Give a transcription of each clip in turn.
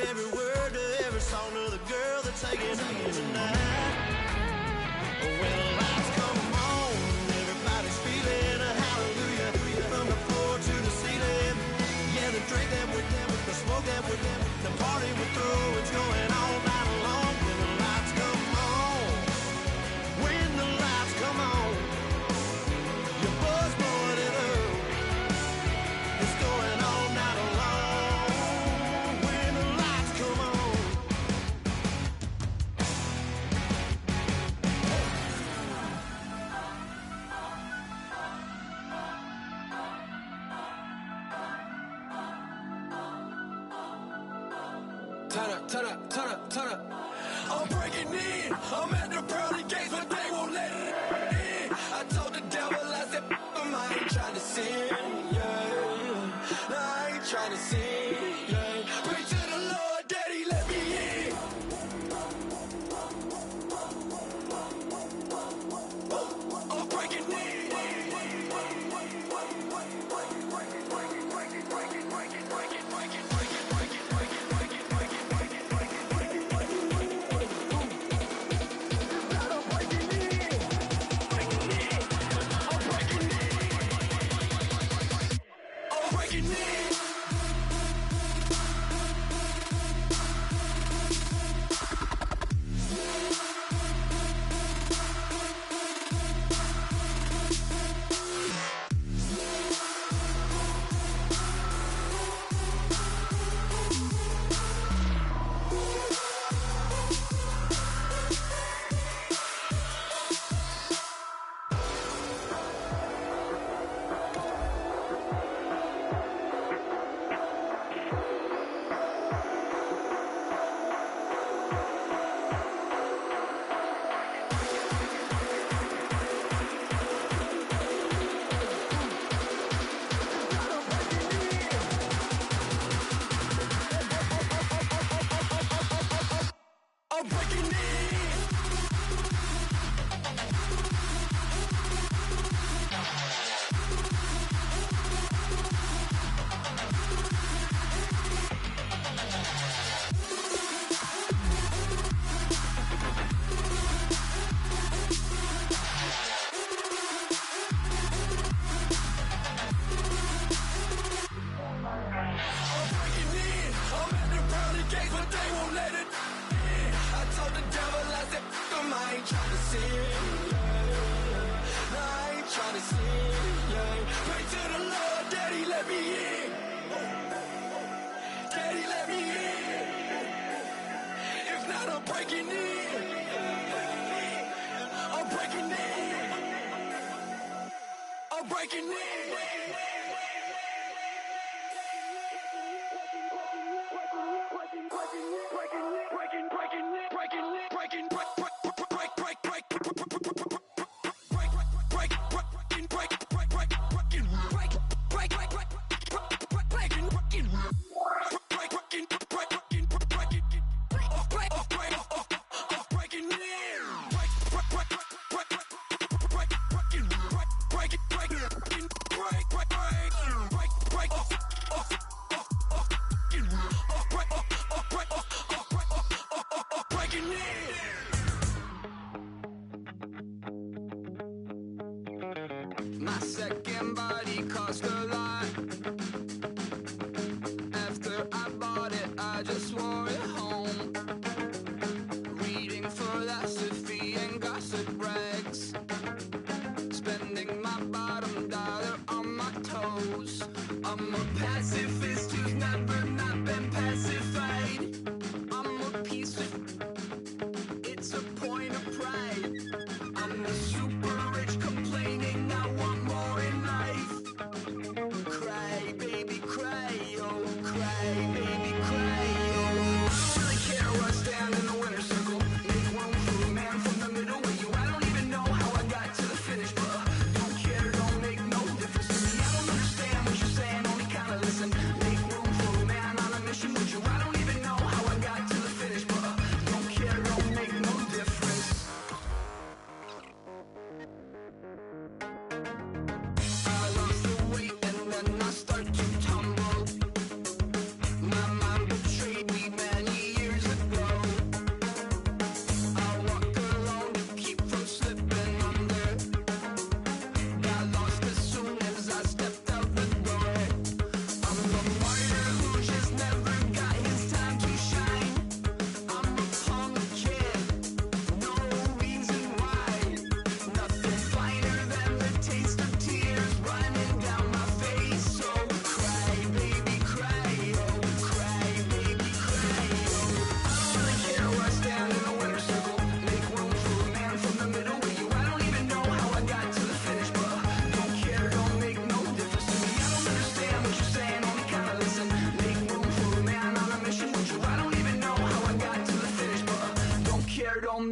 every word to every song to the girl that's taking home tonight. When the lights come on, everybody's feeling a hallelujah from the floor to the ceiling. Yeah, the drink that with them, the smoke that with them, the party we throw, it's going all night long. When the lights come on, when the lights come on, your buzz blowing it up, it's going all night long. When the lights come on. Turn up, turn up, turn up, turn up. I'm breaking in. I'm at the pearly gates, but they won't let it in. I told the devil, I said, I ain't trying to sin, yeah. No, I ain't trying to sin, yeah. Pray to the Lord, Daddy, let me in. I'm breaking in. I'm breaking in. I'm at the pearly gates, but they won't let it in. I told the devil, I said, I ain't trying to sin, yeah. No, I ain't trying to sin, yeah. Pray to the Lord, Daddy, let me in. Daddy, let me in. If not, I'm breaking in. I'm breaking in. I'm breaking in. My second body cost a lot. After I bought it, I just wore it home. Reading philosophy and gossip rags. Spending my bottom dollar on my toes. I'm a pacifist who's never not been pacified. I'm a piece of... It's a point of pride. I'm the super rich complaining I want more in life. Cry.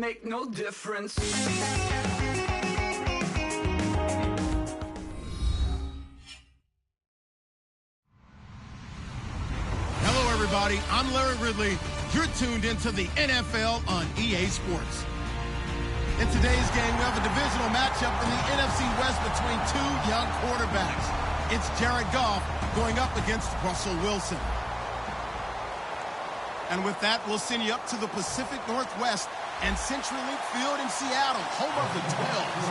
make no difference. Hello, everybody. I'm Larry Ridley. You're tuned into the NFL on EA Sports. In today's game, we have a divisional matchup in the NFC West between two young quarterbacks. It's Jared Goff going up against Russell Wilson. And with that, we'll send you up to the Pacific Northwest and CenturyLink Field in Seattle, home of the 12s.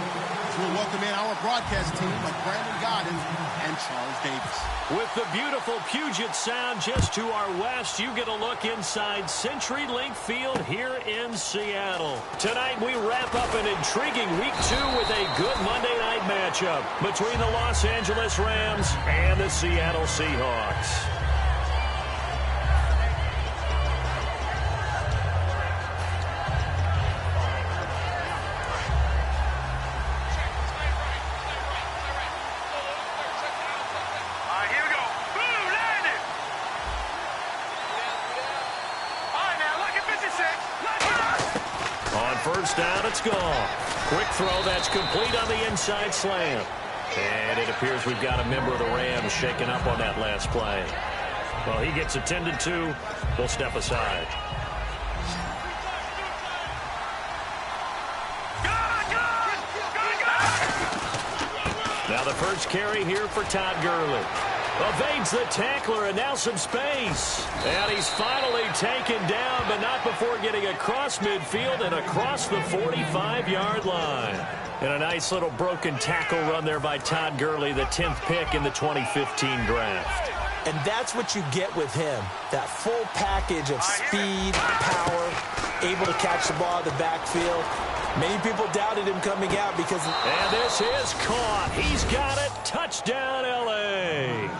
So we'll welcome in our broadcast team of Brandon Godden and Charles Davis. With the beautiful Puget Sound just to our west, you get a look inside CenturyLink Field here in Seattle. Tonight, we wrap up an intriguing Week 2 with a good Monday night matchup between the Los Angeles Rams and the Seattle Seahawks. First down, it's gone. Quick throw, that's complete on the inside slant. And it appears we've got a member of the Rams shaking up on that last play. Well, he gets attended to. We'll step aside. Now the first carry here for Todd Gurley. Evades the tackler and now some space. And he's finally taken down, but not before getting across midfield and across the 45-yard line. And a nice little broken tackle run there by Todd Gurley, the 10th pick in the 2015 draft. And that's what you get with him, that full package of speed, power, able to catch the ball in the backfield. Many people doubted him coming out because... And this is caught. He's got it. Touchdown, L.A.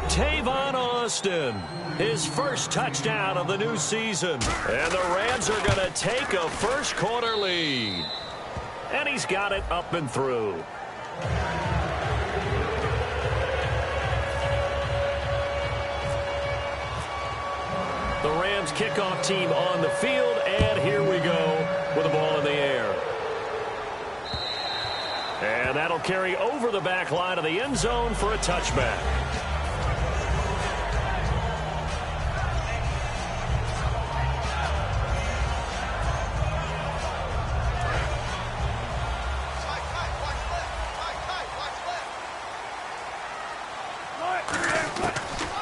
Tavon Austin, his first touchdown of the new season. And the Rams are going to take a first-quarter lead. And he's got it up and through. The Rams kickoff team on the field, and here we go with the ball in the air. And that'll carry over the back line of the end zone for a touchback.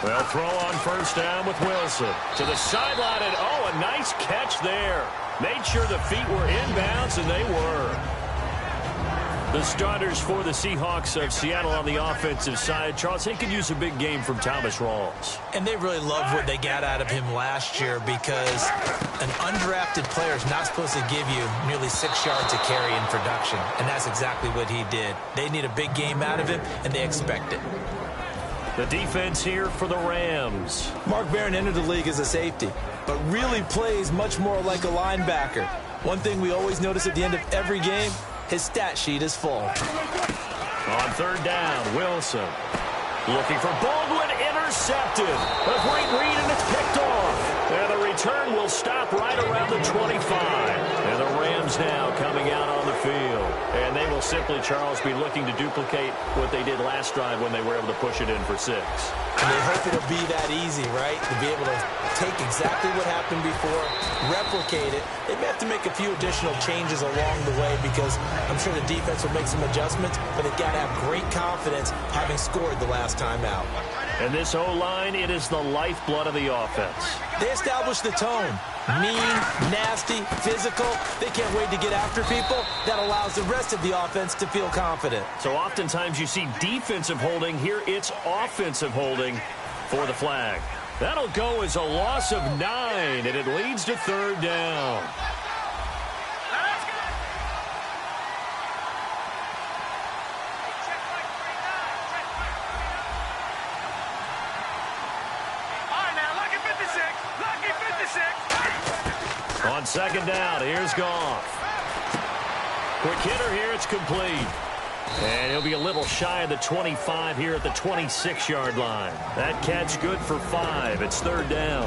Well, throw on first down with Wilson. To the sideline, and oh, a nice catch there. Made sure the feet were inbounds, and they were. The starters for the Seahawks of Seattle on the offensive side, Charles, they could use a big game from Thomas Rawls. And they really loved what they got out of him last year because an undrafted player is not supposed to give you nearly 6 yards a carry in production, and that's exactly what he did. They need a big game out of him, and they expect it. The defense here for the Rams. Mark Barron entered the league as a safety, but really plays much more like a linebacker. One thing we always notice at the end of every game, his stat sheet is full. On third down, Wilson. Looking for Baldwin, intercepted. A great read, and it's picked off. And the return will stop right around the 25. And the Rams now coming out on the field. And they will simply, Charles, be looking to duplicate what they did last drive when they were able to push it in for 6. And they hope it'll be that easy, right? To be able to take exactly what happened before, replicate it. They may have to make a few additional changes along the way because I'm sure the defense will make some adjustments, but they've got to have great confidence having scored the last time out. And this O-line, it is the lifeblood of the offense. They establish the tone. Mean, nasty, physical. They can't wait to get after people. That allows the rest of the offense to feel confident. So oftentimes you see defensive holding. Here it's offensive holding for the flag. That'll go as a loss of 9, and it leads to third down. On second down, here's Goff. Quick hitter here, it's complete. And he'll be a little shy of the 25 here at the 26-yard line. That catch good for 5. It's third down.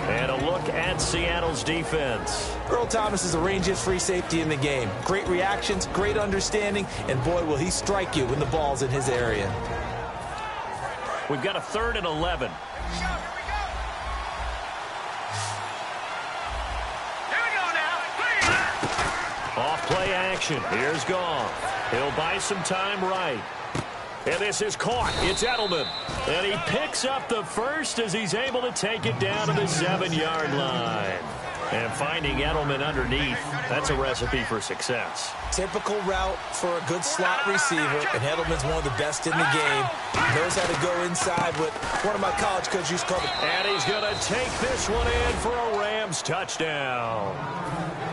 And a look look at Seattle's defense. Earl Thomas is the rangiest free safety in the game. Great reactions, great understanding, and boy, will he strike you when the ball's in his area. We've got a 3rd and 11. Off play action. Here's Goff. He'll buy some time right. And this is caught. It's Edelman. And he picks up the first as he's able to take it down to the 7-yard line. And finding Edelman underneath, that's a recipe for success. Typical route for a good slot receiver, and Edelman's one of the best in the game. He knows how to go inside what one of my college coaches used to call it. And he's going to take this one in for a Rams touchdown.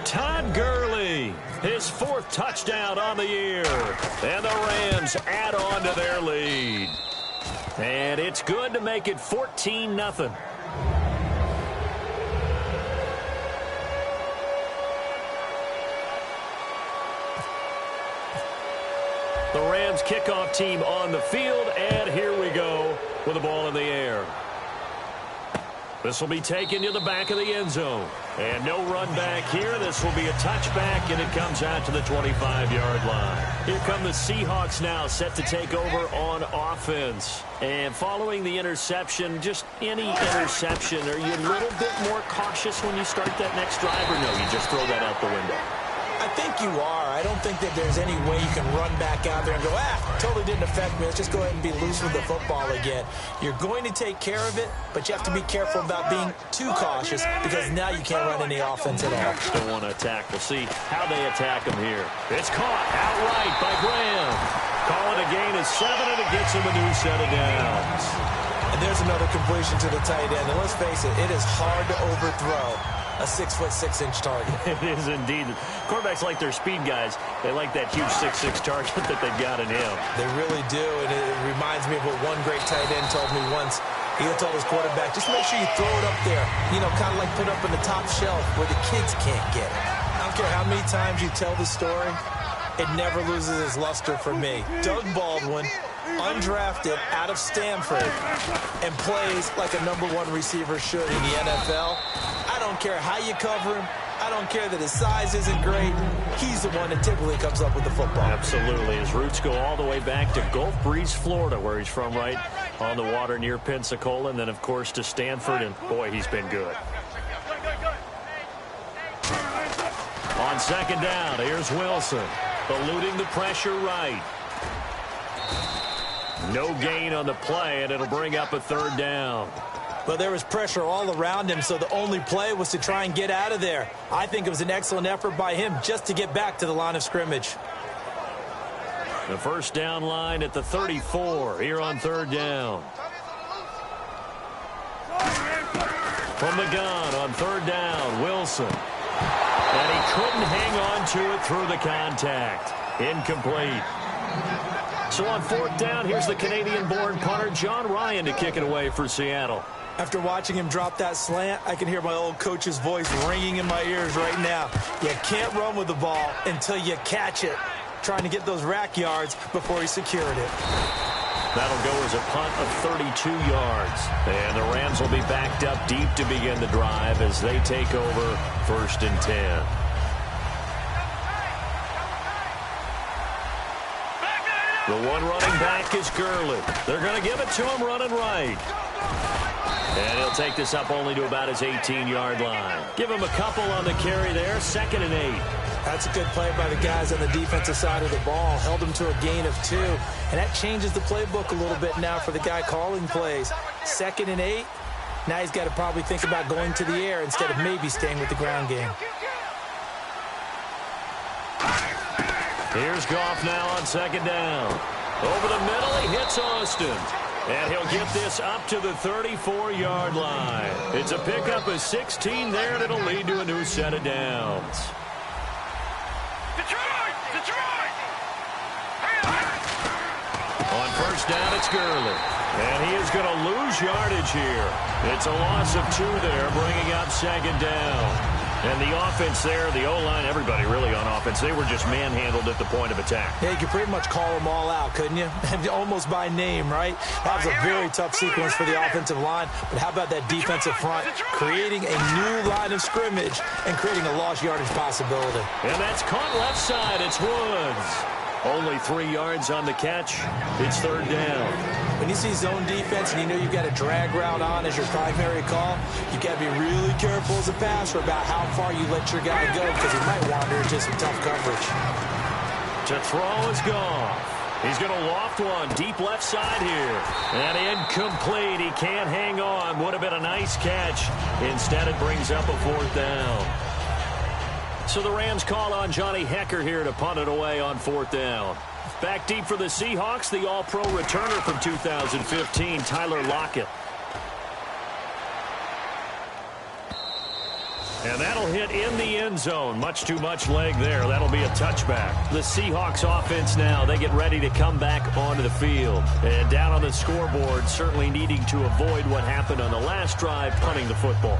Todd Gurley, his 4th touchdown on the year. And the Rams add on to their lead. And it's good to make it 14-0. The Rams kickoff team on the field, and here we go with the ball in the air. This will be taken to the back of the end zone. And no run back here. This will be a touchback, and it comes out to the 25-yard line. Here come the Seahawks now, set to take over on offense. And following the interception, just any interception, are you a little bit more cautious when you start that next drive, or no, you just throw that out the window? I think you are. I don't think that there's any way you can run back out there and go, totally didn't affect me. Let's just go ahead and be loose with the football again. You're going to take care of it, but you have to be careful about being too cautious because now you can't run any offense at all. Still want to attack. We'll see how they attack him here. It's caught outright by Graham. Call it a gain of 7, and it gets him a new set of downs. And there's another completion to the tight end. And let's face it, it is hard to overthrow a 6'6" target. It is indeed. Quarterbacks like their speed guys. They like that huge 6'6" target that they've got in him. They really do, and it reminds me of what one great tight end told me once. He told his quarterback, just make sure you throw it up there, kind of like put up in the top shelf where the kids can't get it. I don't care how many times you tell the story, it never loses its luster for me. Doug Baldwin, undrafted out of Stanford, and plays like a #1 receiver should in the NFL. I don't care how you cover him. I don't care that his size isn't great. He's the one that typically comes up with the football. Absolutely. His roots go all the way back to Gulf Breeze, Florida, where he's from, right on the water near Pensacola, and then, of course, to Stanford, and, boy, he's been good. On 2nd down, here's Wilson, eluding the pressure right. No gain on the play, and it'll bring up a 3rd down. Well, there was pressure all around him, so the only play was to try and get out of there. I think it was an excellent effort by him just to get back to the line of scrimmage. The 1st down line at the 34 here on 3rd down. From the gun on 3rd down, Wilson. And he couldn't hang on to it through the contact. Incomplete. So on 4th down, here's the Canadian-born punter, John Ryan, to kick it away for Seattle. After watching him drop that slant, I can hear my old coach's voice ringing in my ears right now. You can't run with the ball until you catch it. Trying to get those rack yards before he secured it. That'll go as a punt of 32 yards. And the Rams will be backed up deep to begin the drive as they take over 1st and 10. The one running back is Gurley. They're going to give it to him running right. And he'll take this up only to about his 18-yard line. Give him a couple on the carry there. 2nd and 8. That's a good play by the guys on the defensive side of the ball. Held him to a gain of 2. And that changes the playbook a little bit now for the guy calling plays. 2nd and 8. Now he's got to probably think about going to the air instead of maybe staying with the ground game. Here's Goff now on 2nd down. Over the middle, he hits Austin. And he'll get this up to the 34-yard line. It's a pickup of 16 there, and it'll lead to a new set of downs. Detroit! On 1st down, it's Gurley. And he is going to lose yardage here. It's a loss of 2 there, bringing up 2nd down. And the offense there, the O-line, everybody really on offense, they were just manhandled at the point of attack. Yeah, you could pretty much call them all out, couldn't you? Almost by name, right? That was a very tough sequence for the offensive line. But how about that defensive front creating a new line of scrimmage and creating a lost yardage possibility? And that's caught left side. It's Woods. Only 3 yards on the catch. It's third down. When you see zone defense and you know you've got a drag route on as your primary call, you've got to be really careful as a passer about how far you let your guy go because he might wander into some tough coverage. To throw is gone. He's going to loft one deep left side here. And incomplete. He can't hang on. Would have been a nice catch. Instead, it brings up a fourth down. So the Rams call on Johnny Hecker here to punt it away on fourth down. Back deep for the Seahawks, the All-Pro returner from 2015, Tyler Lockett. And that'll hit in the end zone. Much too much leg there. That'll be a touchback. The Seahawks offense now, they get ready to come back onto the field. And down on the scoreboard, certainly needing to avoid what happened on the last drive, punting the football.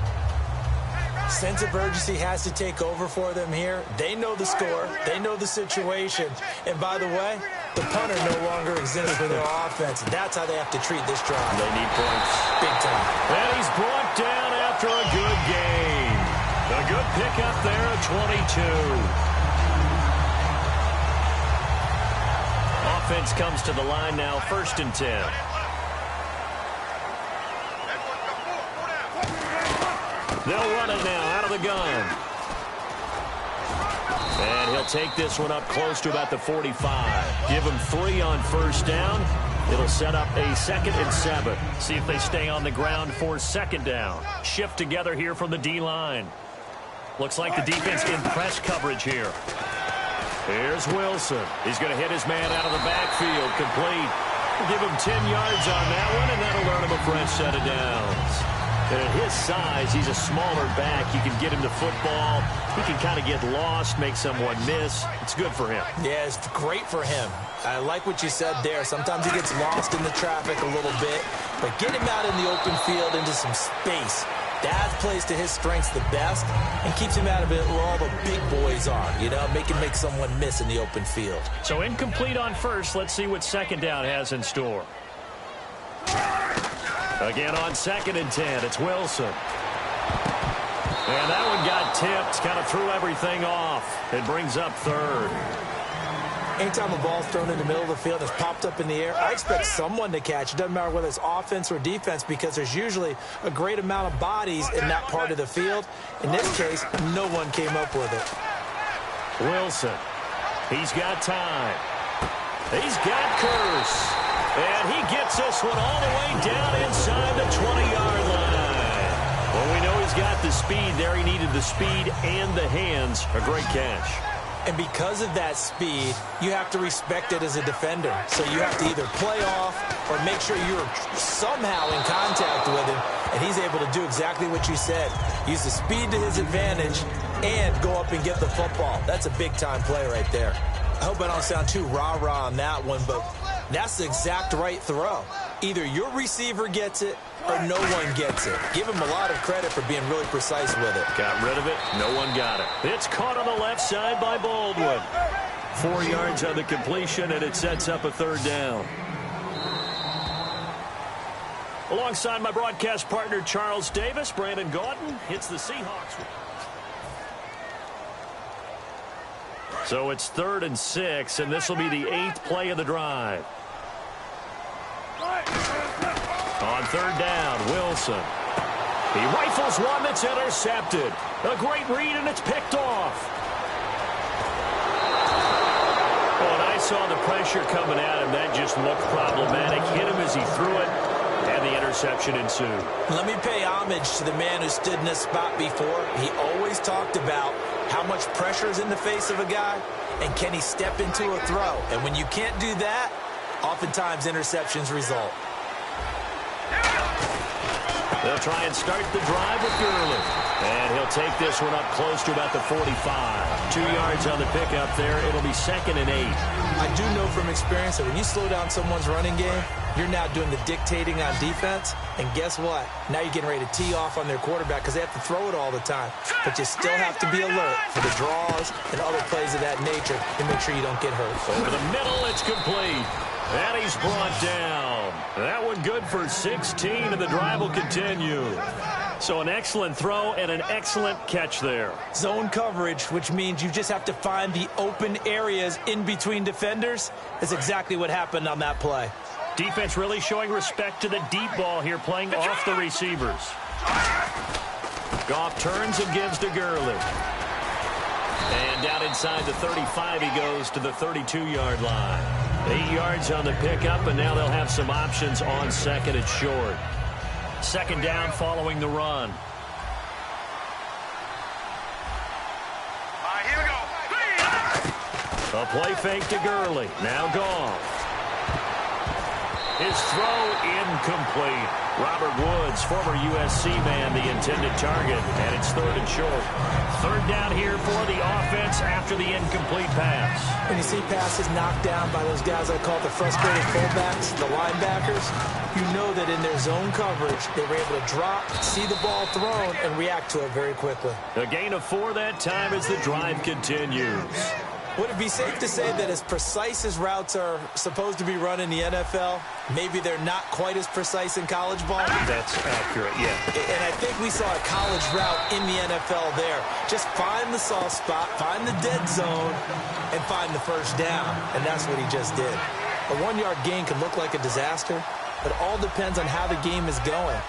Sense of urgency has to take over for them here. They know the score. They know the situation. And by the way, the punter no longer exists for their offense. That's how they have to treat this drive. They need points. Big time. And he's brought down after a good gain. A good pickup there at 22. Offense comes to the line now, 1st and 10. They'll run it now out of the gun. And he'll take this one up close to about the 45. Give him 3 on first down. It'll set up a 2nd and 7. See if they stay on the ground for 2nd down. Shift together here from the D-line. Looks like the defense in press coverage here. Here's Wilson. He's going to hit his man out of the backfield. Complete. Give him 10 yards on that one, and that'll earn him a fresh set of downs. And at his size, he's a smaller back. You can get him the football. He can kind of get lost, make someone miss. It's good for him. Yeah, it's great for him. I like what you said there. Sometimes he gets lost in the traffic a little bit. But get him out in the open field into some space. That plays to his strengths the best and keeps him out of it where all the big boys are. You know, make someone miss in the open field. So incomplete on first. Let's see what 2nd down has in store. Again on 2nd and 10, it's Wilson. And that one got tipped, kind of threw everything off. It brings up 3rd. Anytime a ball's thrown in the middle of the field and it's popped up in the air, I expect someone to catch. It doesn't matter whether it's offense or defense because there's usually a great amount of bodies in that part of the field. In this case, no one came up with it. Wilson, he's got time. He's got Curse. And he gets this one all the way down inside the 20-yard line. Well, we know he's got the speed there. He needed the speed and the hands. A great catch. And because of that speed, you have to respect it as a defender. So you have to either play off or make sure you're somehow in contact with him. And he's able to do exactly what you said. Use the speed to his advantage and go up and get the football. That's a big-time play right there. I hope I don't sound too rah-rah on that one, but that's the exact right throw. Either your receiver gets it or no one gets it. Give him a lot of credit for being really precise with it. Got rid of it. No one got it. It's caught on the left side by Baldwin. 4 yards on the completion, and it sets up a 3rd down. Alongside my broadcast partner, Charles Davis, Brandon Gautin hits the Seahawks. So it's 3rd and 6, and this will be the 8th play of the drive. On 3rd down, Wilson. He rifles one that's intercepted. A great read, and it's picked off. Oh, and I saw the pressure coming at him. That just looked problematic. Hit him as he threw it, and the interception ensued. Let me pay homage to the man who stood in this spot before. He always talked about how much pressure is in the face of a guy, and can he step into a throw? And when you can't do that, oftentimes interceptions result. They'll try and start the drive with Gurley. And he'll take this one up close to about the 45. 2 yards on the pickup there. It'll be 2nd and 8. I do know from experience that when you slow down someone's running game, You're now doing the dictating on defense, and guess what? Now you're getting ready to tee off on their quarterback because they have to throw it all the time. But you still have to be alert for the draws and other plays of that nature to make sure you don't get hurt. Over the middle, it's complete. And he's brought down. That one good for 16, and the drive will continue. So an excellent throw and an excellent catch there. Zone coverage, which means you just have to find the open areas in between defenders, is exactly what happened on that play. Defense really showing respect to the deep ball here, playing off the receivers. Goff turns and gives to Gurley. And down inside the 35, he goes to the 32-yard line. 8 yards on the pickup, and now they'll have some options on second and short. Second down following the run. All right, here we go. A play fake to Gurley. Now Goff. His throw incomplete. Robert Woods, former USC man, the intended target, and it's third and short. Third down here for the offense after the incomplete pass. When you see passes knocked down by those guys I call the frustrated fullbacks, the linebackers, you know that in their zone coverage, they were able to drop, see the ball thrown, and react to it very quickly. A gain of 4 that time as the drive continues. Would it be safe to say that as precise as routes are supposed to be run in the NFL, maybe they're not quite as precise in college ball? That's accurate, yeah. And I think we saw a college route in the NFL there. Just find the soft spot, find the dead zone, and find the first down. And that's what he just did. A 1-yard gain can look like a disaster, but it all depends on how the game is going.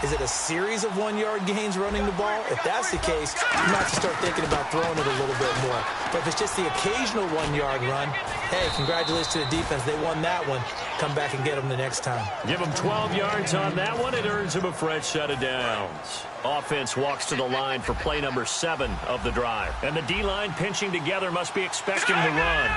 Is it a series of 1-yard gains running the ball? If that's the case, you might have to start thinking about throwing it a little bit more. But if it's just the occasional 1-yard run, hey, congratulations to the defense. They won that one. Come back and get them the next time. Give them 12 yards on that one. It earns him a fresh set of downs. Offense walks to the line for play number 7 of the drive. And the D-line pinching together must be expecting the run.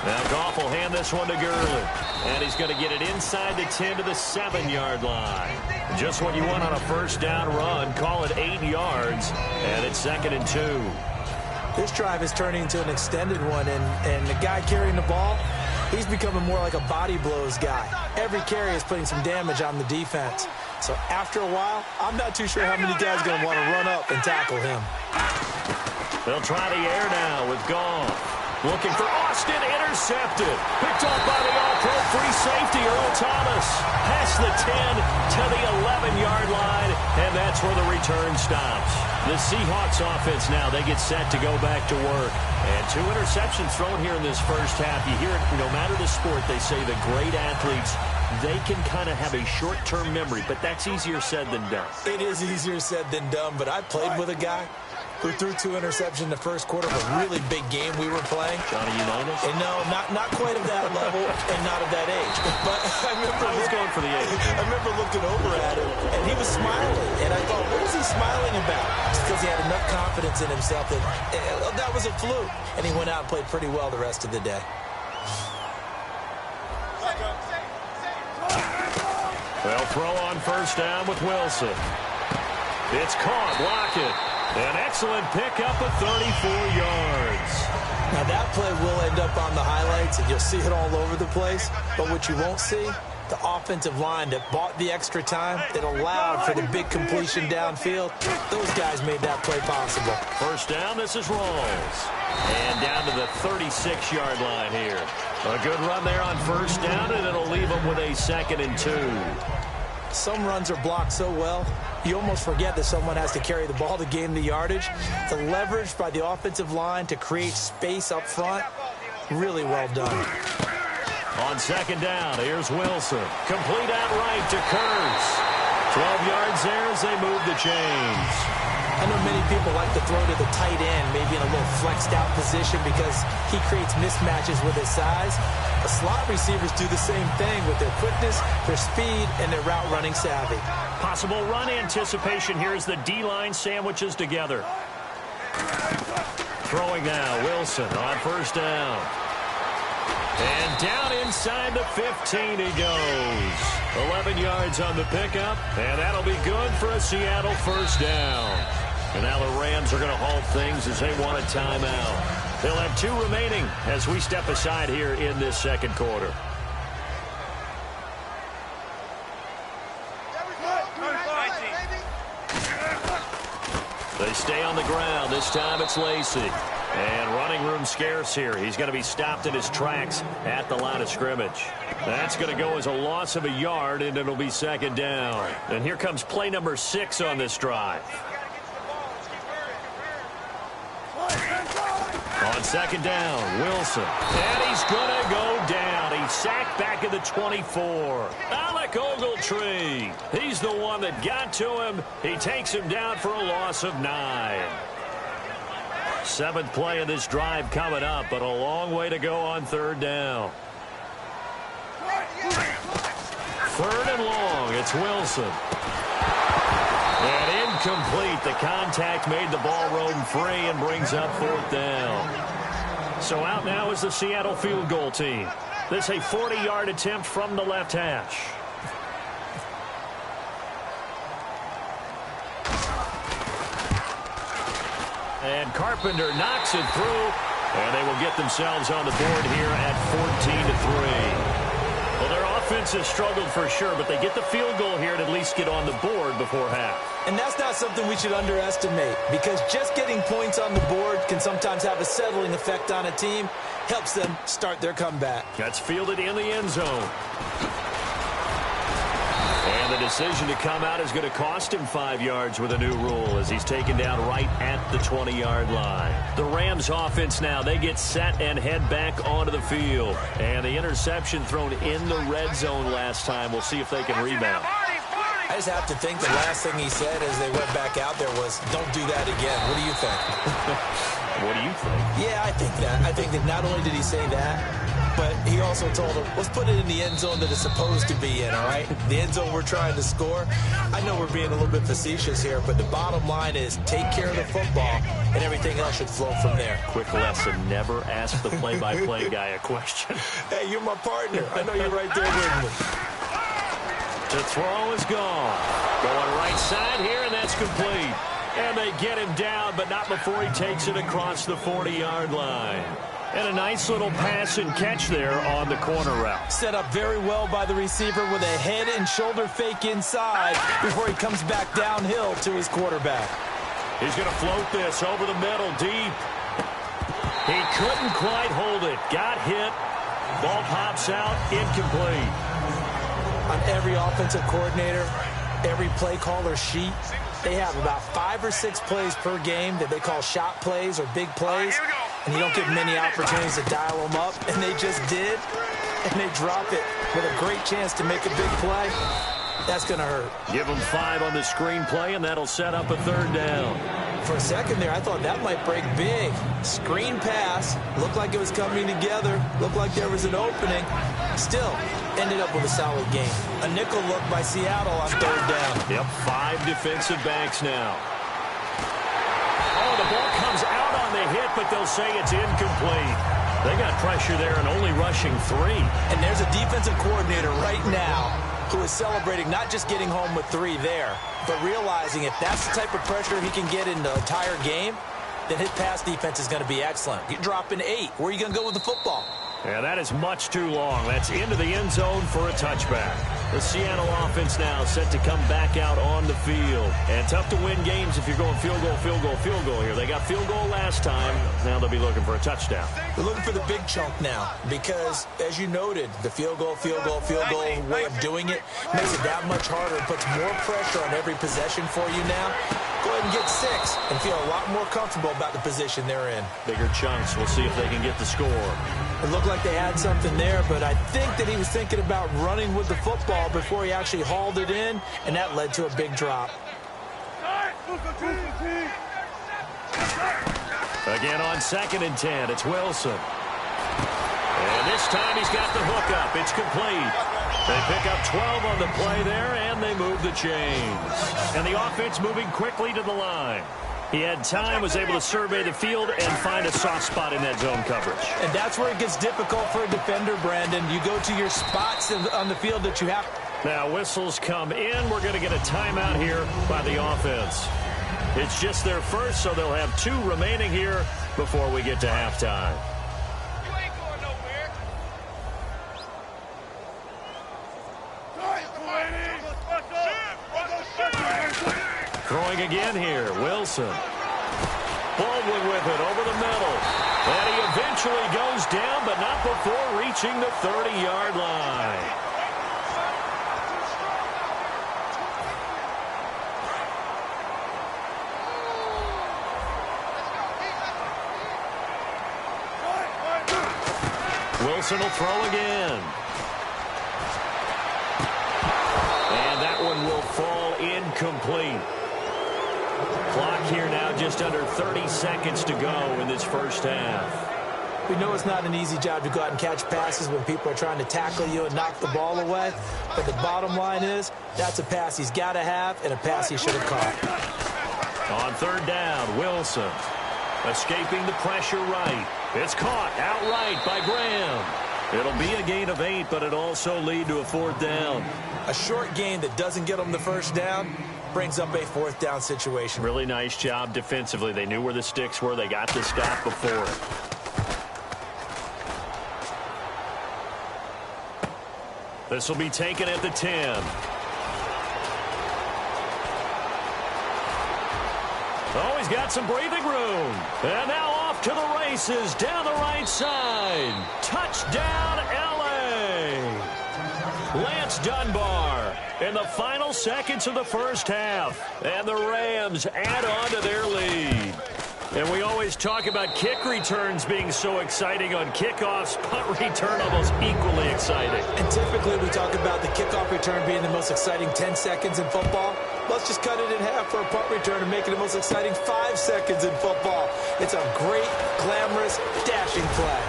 Now Goff will hand this one to Gurley. And he's going to get it inside the 10 to the 7-yard line. Just what you want on a first down run. Call it 8 yards. And it's 2nd and 2. This drive is turning into an extended one. And the guy carrying the ball, he's becoming more like a body blows guy. Every carry is putting some damage on the defense. So after a while, I'm not too sure how many guys are going to want to run up and tackle him. They'll try the air now with Goff. Looking for Austin, intercepted. Picked off by the all-pro free safety, Earl Thomas. Past the 10 to the 11-yard line, and that's where the return stops. The Seahawks offense now, they get set to go back to work. And 2 interceptions thrown here in this first half. You hear it, no matter the sport, they say the great athletes, they can kind of have a short-term memory, but that's easier said than done. It is easier said than done, but I played with a guy who threw 2 interceptions in the first quarter of a really big game we were playing. Johnny Unitas? And no, not quite of that level and not of that age. But I was going for the age. I remember looking over at him, and he was smiling. And I thought, what is he smiling about? Just because he had enough confidence in himself that was a fluke. And he went out and played pretty well the rest of the day. They'll throw on first down with Wilson. It's caught. Lockett. An excellent pickup of 34 yards. Now that play will end up on the highlights, and you'll see it all over the place. But what you won't see, the offensive line that bought the extra time, that allowed for the big completion downfield, those guys made that play possible. First down, this is Rawls. And down to the 36-yard line here. A good run there on first down, and it'll leave them with a 2nd and 2. Some runs are blocked so well, you almost forget that someone has to carry the ball to gain the yardage. The leverage by the offensive line to create space up front, really well done. On second down, here's Wilson. Complete outright to Kurtz. 12 yards there as they move the chains. I know many people like to throw to the tight end, maybe in a little flexed out position because he creates mismatches with his size. The slot receivers do the same thing with their quickness, their speed, and their route running savvy. Possible run anticipation here as the D-line sandwiches together. Throwing now, Wilson on first down. And down inside the 15 he goes. 11 yards on the pickup, and that'll be good for a Seattle first down. And now the Rams are going to halt things as they want a timeout. They'll have 2 remaining as we step aside here in this second quarter. They stay on the ground. This time it's Lacey. And running room scarce here. He's going to be stopped in his tracks at the line of scrimmage. That's going to go as a loss of a yard, and it'll be second down. And here comes play number 6 on this drive. On second down, Wilson. And he's going to go down. He's sacked back at the 24. Alec Ogletree. He's the one that got to him. He takes him down for a loss of 9. 7th play of this drive coming up, but a long way to go on third down. 3rd and long. It's Wilson. And incomplete. The contact made the ball roam free and brings up 4th down. So out now is the Seattle field goal team. This is a 40-yard attempt from the left hash. And Carpenter knocks it through, and they will get themselves on the board here at 14-3. Well, their offense has struggled for sure, but they get the field goal here and at least get on the board before half. And that's not something we should underestimate, because just getting points on the board can sometimes have a settling effect on a team. Helps them start their comeback. That's fielded in the end zone. And the decision to come out is going to cost him 5 yards with a new rule as he's taken down right at the 20-yard line. The Rams offense now, they get set and head back onto the field. And the interception thrown in the red zone last time. We'll see if they can rebound. I just have to think the last thing he said as they went back out there was, don't do that again. What do you think? What do you think? Yeah, I think that. I think that not only did he say that, but he also told him, let's put it in the end zone that it's supposed to be in, all right? The end zone we're trying to score. I know we're being a little bit facetious here, but the bottom line is take care of the football, and everything else should flow from there. Quick lesson, never ask the play-by-play guy a question. Hey, you're my partner. I know you're right there with me. The throw is gone. Going right side here, and that's complete. And they get him down, but not before he takes it across the 40-yard line. And a nice little pass and catch there on the corner route. Set up very well by the receiver with a head and shoulder fake inside before he comes back downhill to his quarterback. He's going to float this over the middle deep. He couldn't quite hold it. Got hit. Ball pops out. Incomplete. On every offensive coordinator, every play caller sheet, they have about 5 or 6 plays per game that they call shot plays or big plays. And you don't get many opportunities to dial them up. And they just did. And they drop it with a great chance to make a big play. That's going to hurt. Give them 5 on the screen play, and that'll set up a third down. For a second there, I thought that might break big. Screen pass. Looked like it was coming together. Looked like there was an opening. Still, ended up with a solid game. A nickel look by Seattle on third down. Yep, 5 defensive backs now. Oh, the ball comes out on the hit, but they'll say it's incomplete. They got pressure there and only rushing 3. And there's a defensive coordinator right now who is celebrating not just getting home with 3 there, but realizing if that's the type of pressure he can get in the entire game, then his pass defense is going to be excellent. You're dropping 8. Where are you going to go with the football? Yeah, that is much too long. That's into the end zone for a touchback. The Seattle offense now set to come back out on the field. And tough to win games if you're going field goal, field goal, field goal here. They got field goal last time. Now they'll be looking for a touchdown. They're looking for the big chunk now because, as you noted, the field goal way of doing it makes it that much harder and puts more pressure on every possession for you now. Go ahead and get 6 and feel a lot more comfortable about the position they're in. Bigger chunks. We'll see if they can get the score. It looked like they had something there, but I think that he was thinking about running with the football before he actually hauled it in, and that led to a big drop. Again on 2nd and 10, it's Wilson. And this time he's got the hook up. It's complete. They pick up 12 on the play there, and they move the chains. And the offense moving quickly to the line. He had time, was able to survey the field and find a soft spot in that zone coverage. And that's where it gets difficult for a defender, Brandon. You go to your spots on the field that you have. Now whistles come in. We're going to get a timeout here by the offense. It's just their first, so they'll have 2 remaining here before we get to halftime. You ain't going nowhere. Throwing again here, Wilson. Baldwin with it over the middle. And he eventually goes down, but not before reaching the 30-yard line. Wilson will throw again. And that one will fall incomplete. Clock here now just under 30 seconds to go in this first half. We know it's not an easy job to go out and catch passes when people are trying to tackle you and knock the ball away. But the bottom line is, that's a pass he's got to have and a pass he should have caught. On third down, Wilson escaping the pressure right. It's caught outright by Graham. It'll be a gain of 8, but it'll also lead to a fourth down. A short gain that doesn't get them the first down brings up a fourth down situation. Really nice job defensively. They knew where the sticks were. They got the stop before it. This will be taken at the 10. Oh, he's got some breathing room. And now off to the races down the right side. Touchdown, L.A. Lance Dunbar in the final seconds of the first half. And the Rams add on to their lead. And we always talk about kick returns being so exciting on kickoffs. Punt return almost equally exciting. And typically we talk about the kickoff return being the most exciting 10 seconds in football. Let's just cut it in half for a punt return and make it the most exciting 5 seconds in football. It's a great, glamorous, dashing play.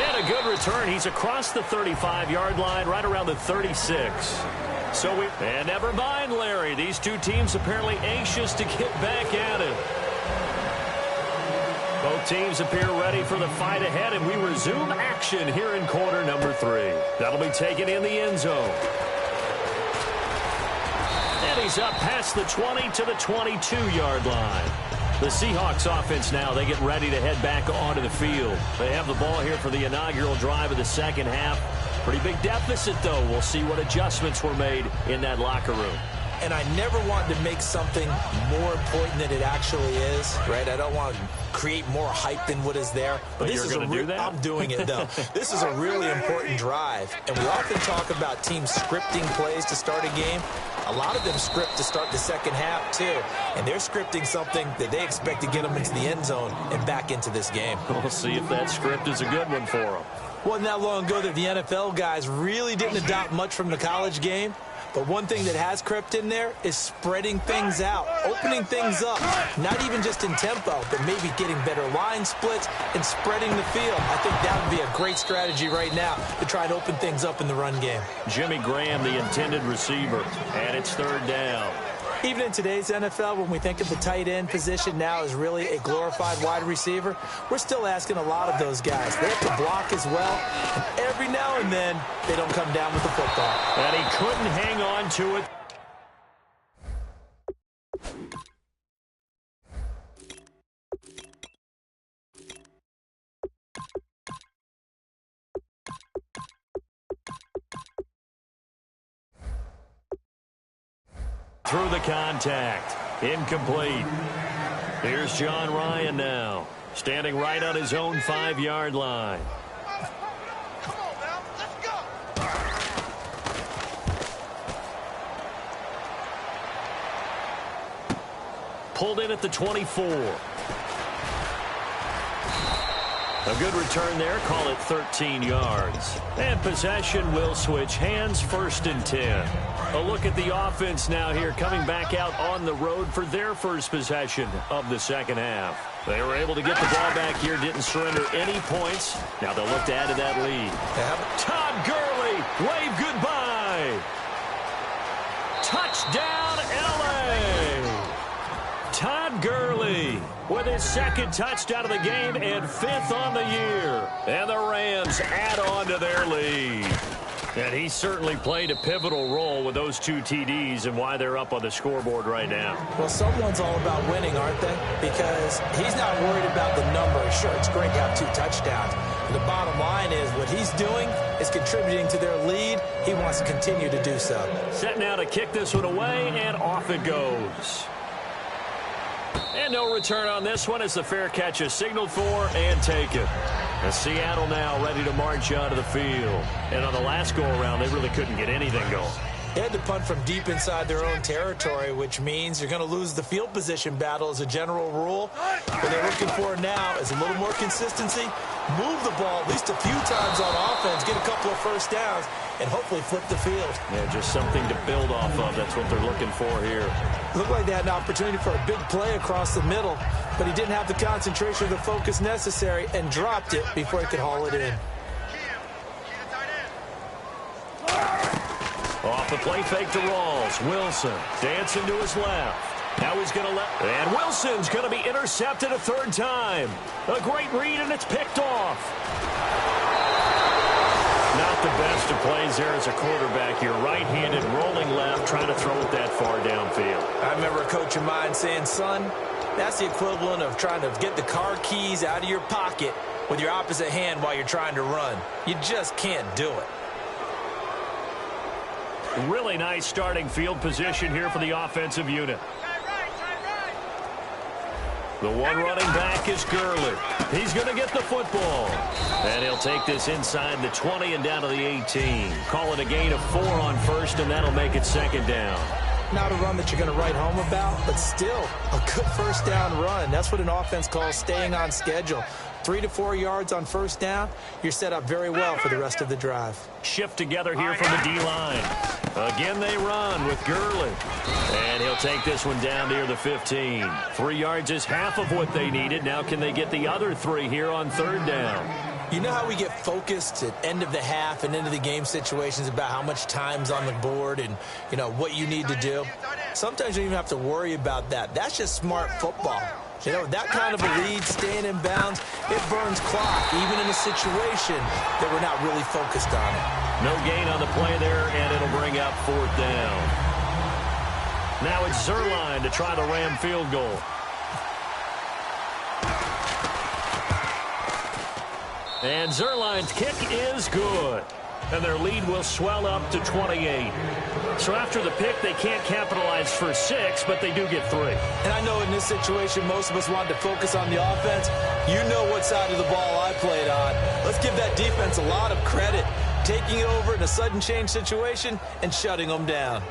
And a good return. He's across the 35-yard line, right around the 36. And never mind, Larry. These two teams apparently anxious to get back at it. Both teams appear ready for the fight ahead, and we resume action here in quarter number 3. That'll be taken in the end zone. And he's up past the 20 to the 22-yard line. The Seahawks offense now, they get ready to head back onto the field. They have the ball here for the inaugural drive of the second half. Pretty big deficit, though. We'll see what adjustments were made in that locker room. And I never want to make something more important than it actually is, right? I don't want to create more hype than what is there. But this is do that? I'm doing it, though. This is a really important drive. And we often talk about teams scripting plays to start a game. A lot of them script to start the second half, too. And they're scripting something that they expect to get them into the end zone and back into this game. We'll see if that script is a good one for them. Wasn't that long ago that the NFL guys really didn't adopt much from the college game. But one thing that has crept in there is spreading things out, opening things up, not even just in tempo, but maybe getting better line splits and spreading the field. I think that would be a great strategy right now to try and open things up in the run game. Jimmy Graham, the intended receiver, and it's third down. Even in today's NFL, when we think of the tight end position now as really a glorified wide receiver, we're still asking a lot of those guys. They have to block as well, and every now and then, they don't come down with the football. And he couldn't hang on to it. Through the contact. Incomplete. Here's John Ryan now, standing right on his own 5-yard line. Come on now, let's go. Pulled in at the 24. A good return there, call it 13 yards. And possession will switch hands, 1st and 10. A look at the offense now here, coming back out on the road for their first possession of the second half. They were able to get the ball back here, didn't surrender any points. Now they'll look to add to that lead. Todd Gurley, wave goodbye. Touchdown, L.A. Todd Gurley with his 2nd touchdown of the game and 5th on the year. And the Rams add on to their lead. And he certainly played a pivotal role with those 2 TDs and why they're up on the scoreboard right now. Well, someone's all about winning, aren't they? Because he's not worried about the number. Sure, it's great to have 2 touchdowns. But the bottom line is what he's doing is contributing to their lead. He wants to continue to do so. Set now to kick this one away, and off it goes. And no return on this one as the fair catch is signaled for and taken. And Seattle now ready to march onto the field. And on the last go-around, they really couldn't get anything going. They had to punt from deep inside their own territory, which means you're going to lose the field position battle as a general rule. What they're looking for now is a little more consistency, move the ball at least a few times on offense, get a couple of first downs, and hopefully flip the field. Yeah, just something to build off of. That's what they're looking for here. Looked like they had an opportunity for a big play across the middle, but he didn't have the concentration or the focus necessary and dropped it before he could haul it in. Off the play fake to Rawls. Wilson dancing to his left. Now he's going to let... And Wilson's going to be intercepted a third time. A great read, and it's picked off. Not the best of plays there as a quarterback. You're right-handed, rolling left, trying to throw it that far downfield. I remember a coach of mine saying, son, that's the equivalent of trying to get the car keys out of your pocket with your opposite hand while you're trying to run. You just can't do it. Really nice starting field position here for the offensive unit. The one running back is Gurley. He's going to get the football. And he'll take this inside the 20 and down to the 18. Call it a gain of 4 on first, and that'll make it second down. Not a run that you're going to write home about, but still a good first down run. That's what an offense calls staying on schedule. 3 to 4 yards on first down, you're set up very well for the rest of the drive. Shift together here from the D-line. Again, they run with Gurley. And he'll take this one down near the 15. 3 yards is half of what they needed. Now can they get the other 3 here on third down? You know how we get focused at end of the half and into the game situations about how much time's on the board and, you know, what you need to do? Sometimes you don't even have to worry about that. That's just smart football. You know, that kind of a lead, staying in bounds, it burns clock, even in a situation that we're not really focused on it. No gain on the play there, and it'll bring up fourth down. Now it's Zerline to try the Ram field goal. And Zerline's kick is good. And their lead will swell up to 28. So after the pick, they can't capitalize for 6, but they do get 3. And I know in this situation, most of us want to focus on the offense. You know what side of the ball I played on. Let's give that defense a lot of credit, taking it over in a sudden change situation and shutting them down.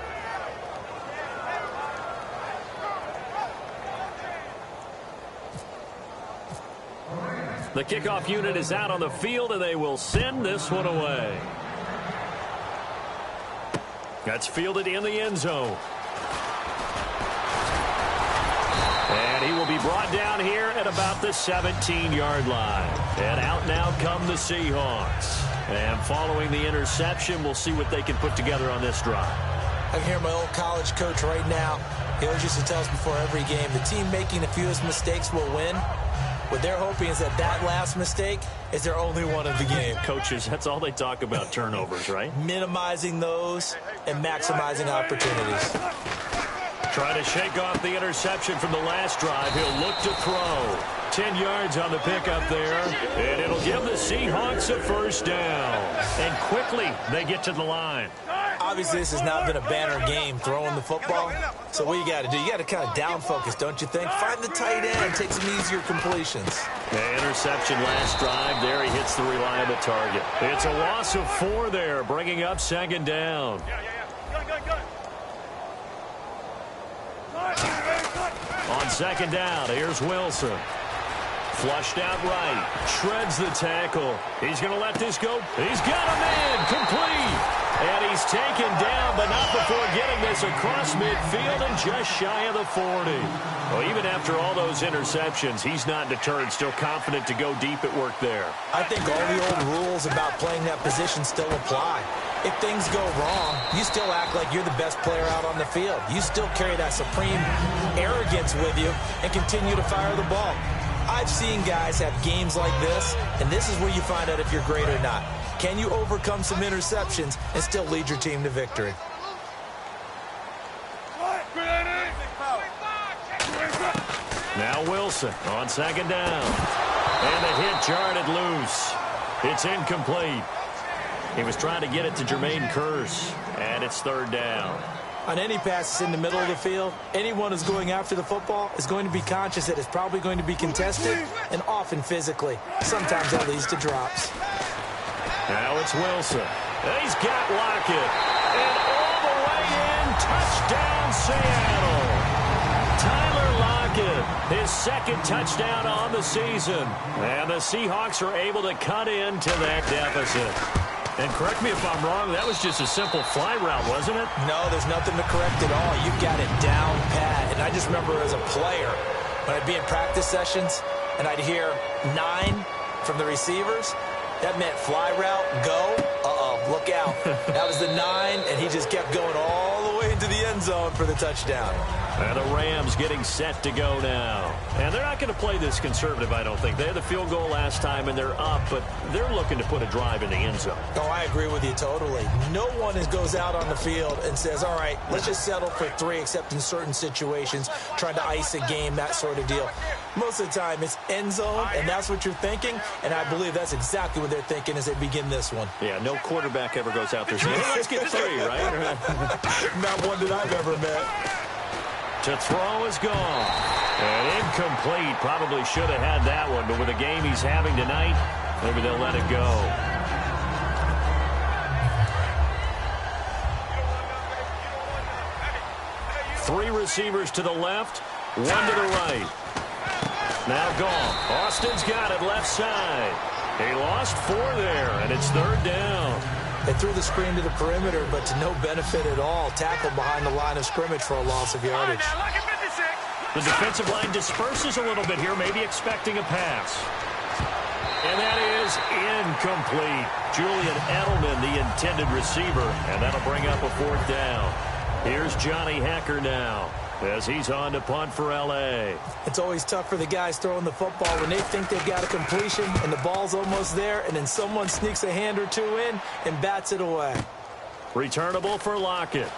The kickoff unit is out on the field, and they will send this one away. That's fielded in the end zone. And he will be brought down here at about the 17-yard line. And out now come the Seahawks. And following the interception, we'll see what they can put together on this drive. I can hear my old college coach right now. He always used to tell us before every game, the team making the fewest mistakes will win. What they're hoping is that last mistake is their only one of the game. Coaches, that's all they talk about, turnovers, right? Minimizing those and maximizing opportunities. Try to shake off the interception from the last drive. He'll look to throw. 10 yards on the pickup there. And it'll give the Seahawks a first down. And quickly, they get to the line. Obviously, this has not been a banner game throwing the football. So what you got to do, you got to kind of down focus, don't you think? Find the tight end, take some easier completions. The interception last drive there. He hits the reliable target. It's a loss of 4 there, bringing up second down. On second down, here's Wilson. Flushed out right. Shreds the tackle. He's going to let this go. He's got him in. Complete. And he's taken down, but not before getting this across midfield and just shy of the 40. Well, even after all those interceptions, he's not deterred, still confident to go deep at work there. I think all the old rules about playing that position still apply. If things go wrong, you still act like you're the best player out on the field. You still carry that supreme arrogance with you and continue to fire the ball. I've seen guys have games like this, and this is where you find out if you're great or not. Can you overcome some interceptions and still lead your team to victory? Now Wilson on second down. And the hit jarred it loose. It's incomplete. He was trying to get it to Jermaine Kearse, and it's third down. On any passes in the middle of the field, anyone who's going after the football is going to be conscious that it's probably going to be contested and often physically. Sometimes that leads to drops. Now it's Wilson. He's got Lockett. And all the way in, touchdown Seattle. Tyler Lockett, his second touchdown on the season. And the Seahawks are able to cut into that deficit. And correct me if I'm wrong, that was just a simple fly route, wasn't it? No, there's nothing to correct at all. You got it down pat. And I just remember as a player, when I'd be in practice sessions and I'd hear 9 from the receivers, that meant fly route, go, look out. That was the 9, and he just kept going all the way into the end zone for the touchdown. And the Rams getting set to go now. And they're not going to play this conservative, I don't think. They had the field goal last time, and they're up, but they're looking to put a drive in the end zone. Oh, I agree with you totally. No one goes out on the field and says, all right, let's just settle for 3, except in certain situations, trying to ice a game, that sort of deal. Most of the time, it's end zone, and that's what you're thinking, and I believe that's exactly what they're thinking as they begin this one. Yeah, no quarterback ever goes out there saying, hey, let's get 3, right? Not one that I've ever met. To throw is gone. And incomplete. Probably should have had that one, but with the game he's having tonight, maybe they'll let it go. Three receivers to the left, 1 to the right. Now gone. Austin's got it left side. He lost 4 there, and it's 3rd down. They threw the screen to the perimeter, but to no benefit at all. Tackled behind the line of scrimmage for a loss of yardage. The defensive line disperses a little bit here, maybe expecting a pass. And that is incomplete. Julian Edelman, the intended receiver, and that'll bring up a 4th down. Here's Johnny Hecker now as he's on to punt for L.A. It's always tough for the guys throwing the football when they think they've got a completion and the ball's almost there, and then someone sneaks a hand or 2 in and bats it away. Returnable for Lockett.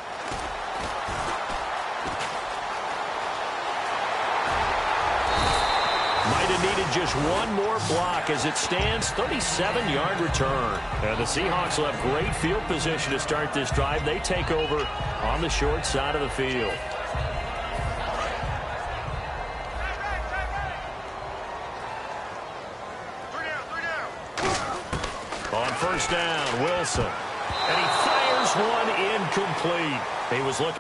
Might have needed just one more block as it stands, 37-yard return. And the Seahawks will have great field position to start this drive. They take over on the short side of the field. On 1st down, Wilson. And he fires one incomplete. He was looking.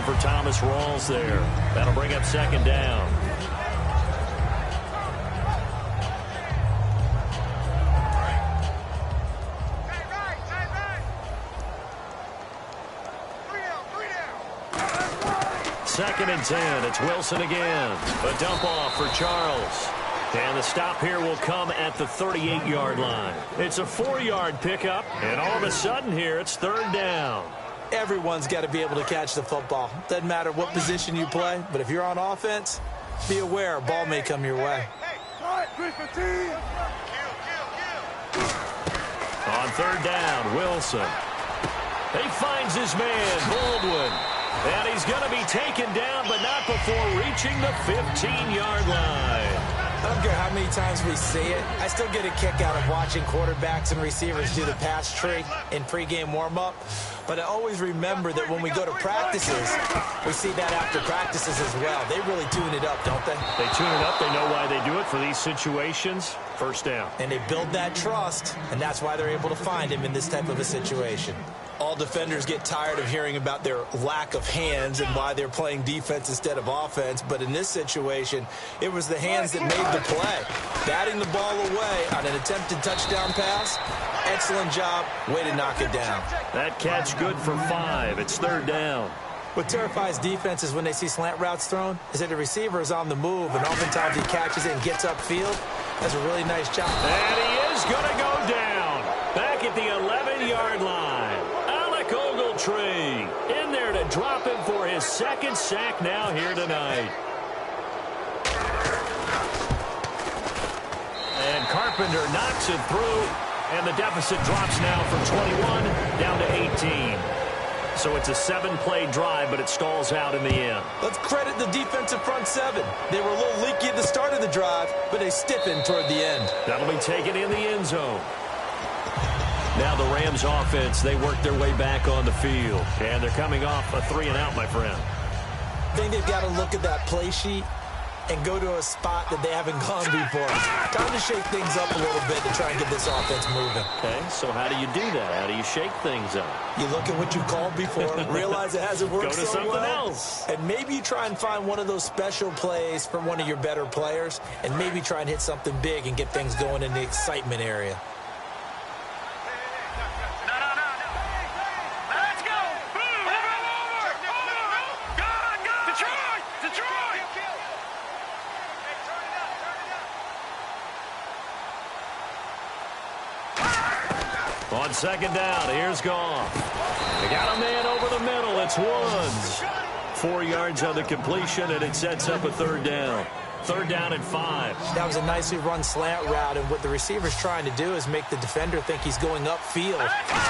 For Thomas Rawls there. That'll bring up 2nd down. Second and 10. It's Wilson again. A dump off for Charles. And the stop here will come at the 38-yard line. It's a 4-yard pickup, and all of a sudden here it's 3rd down. Everyone's got to be able to catch the football. Doesn't matter what position you play, but if you're on offense, be aware a ball may come your way. On 3rd down, Wilson. He finds his man, Baldwin. And he's going to be taken down, but not before reaching the 15-yard line. I don't care how many times we see it. I still get a kick out of watching quarterbacks and receivers do the pass trick in pregame warm-up. But I always remember that when we go to practices, we see that after practices as well. They really tune it up, don't they? They tune it up. They know why they do it for these situations. 1st down. And they build that trust, and that's why they're able to find him in this type of a situation. All defenders get tired of hearing about their lack of hands and why they're playing defense instead of offense. But in this situation, it was the hands that made the play. Batting the ball away on an attempted touchdown pass. Excellent job. Way to knock it down. That catch good for 5. It's 3rd down. What terrifies defenses when they see slant routes thrown is that the receiver is on the move, and oftentimes he catches it and gets upfield. That's a really nice job. And he is going to go down. Back at the 11-yard line. Alec Ogletree in there to drop him for his 2nd sack now here tonight. And Carpenter knocks it through. And the deficit drops now from 21 down to 18. So it's a 7-play drive, but it stalls out in the end. Let's credit the defensive front seven. They were a little leaky at the start of the drive, but they stiffened toward the end. That'll be taken in the end zone. Now the Rams offense, they work their way back on the field. And they're coming off a 3-and-out, my friend. I think they've got to look at that play sheet and go to a spot that they haven't gone before. Time to shake things up a little bit to try and get this offense moving. Okay, so how do you do that? How do you shake things up? You look at what you called before, realize it hasn't worked Go to so something well, else. and maybe you try and find one of those special plays for one of your better players, and maybe try and hit something big and get things going in the excitement area. On second down, here's Goff. They got a man over the middle. It's Woods. 4 yards on the completion, and it sets up a third down. Third down and 5. That was a nicely run slant route, and what the receiver's trying to do is make the defender think he's going upfield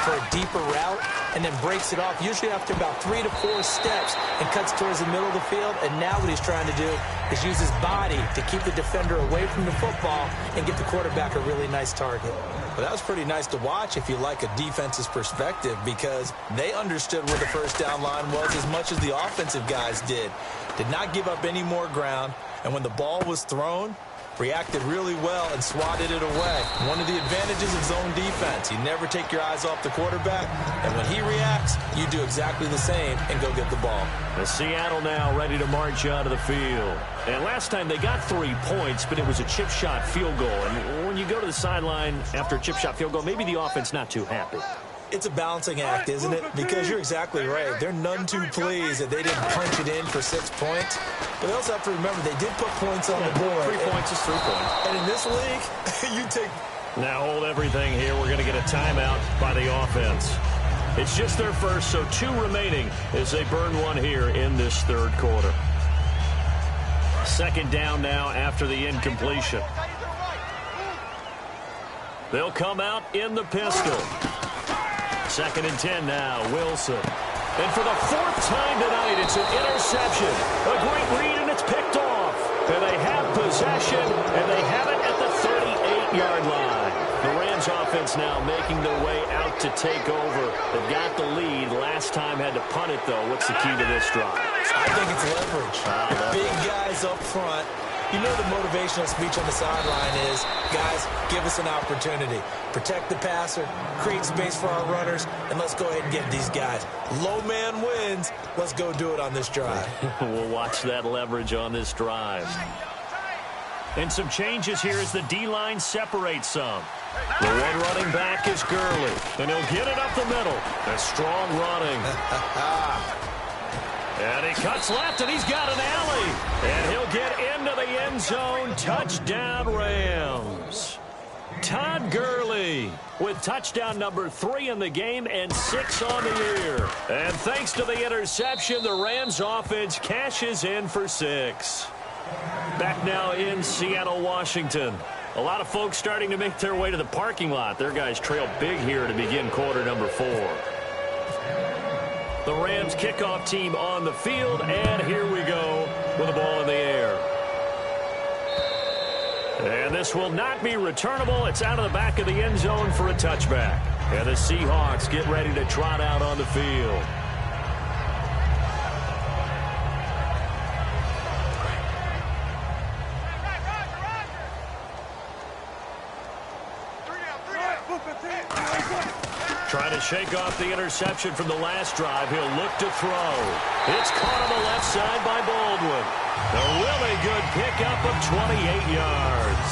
for a deeper route, and then breaks it off, usually after about 3 to 4 steps, and cuts towards the middle of the field. And now what he's trying to do is use his body to keep the defender away from the football and get the quarterback a really nice target. Well, that was pretty nice to watch if you like a defense's perspective, because they understood where the first down line was as much as the offensive guys did. Did not give up any more ground, and when the ball was thrown, reacted really well and swatted it away. One of the advantages of zone defense, you never take your eyes off the quarterback, and when he reacts, you do exactly the same and go get the ball. The Seattle now ready to march out of the field. And last time they got 3 points, but it was a chip shot field goal. And when you go to the sideline after a chip shot field goal, maybe the offense not too happy. It's a balancing act, isn't it? Because you're exactly right. They're none too pleased that they didn't punch it in for 6 points. But they also have to remember they did put points on the board. 3 points is 3 points. And in this league, you take... Now hold everything here. We're going to get a timeout by the offense. It's just their first, so 2 remaining as they burn one here in this third quarter. Second down now after the incompletion. They'll come out in the pistol. Second and 10 now, Wilson. And for the 4th time tonight, it's an interception. A great read, and it's picked off. And they have possession, and they have it at the 38-yard line. The Rams offense now making their way out to take over. They've got the lead. Last time had to punt it, though. What's the key to this drive? I think it's leverage. Big guys up front. You know the motivational speech on the sideline is, guys, give us an opportunity. Protect the passer, create space for our runners, and let's go ahead and get these guys. Low man wins. Let's go do it on this drive. We'll watch that leverage on this drive. And some changes here as the D-line separates some. The one running back is Gurley, and he'll get it up the middle. A strong running. And he cuts left, and he's got an alley. And he'll get into the end zone. Touchdown, Rams. Todd Gurley with touchdown number 3 in the game and 6 on the year. And thanks to the interception, the Rams offense cashes in for 6. Back now in Seattle, Washington. A lot of folks starting to make their way to the parking lot. Their guys trail big here to begin quarter number 4. The Rams kickoff team on the field, and here we go with the ball in the air. And this will not be returnable. It's out of the back of the end zone for a touchback. And the Seahawks get ready to trot out on the field. Trying to shake off the interception from the last drive. He'll look to throw. It's caught on the left side by Baldwin. A really good pickup of 28 yards.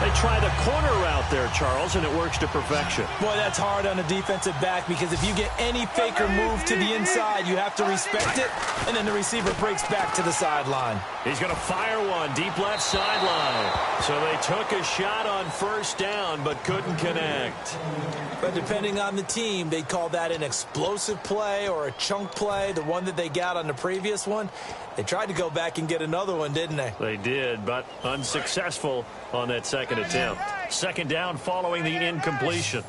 They try the corner route there, Charles, and it works to perfection. Boy, that's hard on a defensive back, because if you get any faker move to the inside, you have to respect it, and then the receiver breaks back to the sideline. He's going to fire one deep left sideline. So they took a shot on first down but couldn't connect. But depending on the team, they call that an explosive play or a chunk play, the one that they got on the previous one. They tried to go back and get another one, didn't they? They did, but unsuccessful on that second attempt. Second down following the incompletion.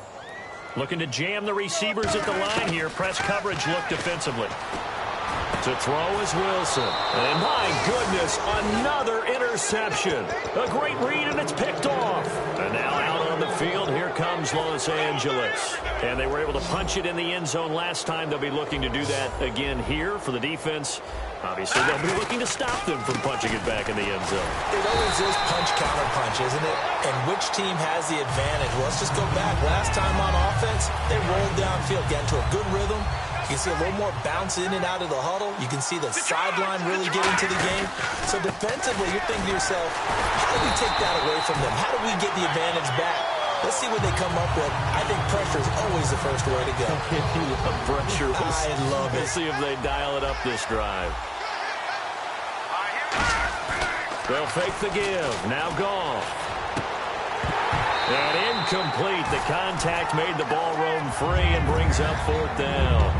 Looking to jam the receivers at the line here. Press coverage look defensively. To throw is Wilson. And my goodness, another interception. A great read, and it's picked off. And now out on the field, here comes Los Angeles. And they were able to punch it in the end zone last time. They'll be looking to do that again here for the defense. Obviously, they'll be looking to stop them from punching it back in the end zone. It always is punch-counter-punch, isn't it? And which team has the advantage? Well, let's just go back. Last time on offense, they rolled downfield, got into a good rhythm. You can see a little more bounce in and out of the huddle. You can see the sideline really get into the game. So defensively, you're thinking to yourself, how do we take that away from them? How do we get the advantage back? Let's see what they come up with. I think pressure is always the first way to go. You love pressure. I love it. We'll see if they dial it up this drive. They'll fake the give. Now Goff. And incomplete. The contact made the ball roam free and brings up 4th down.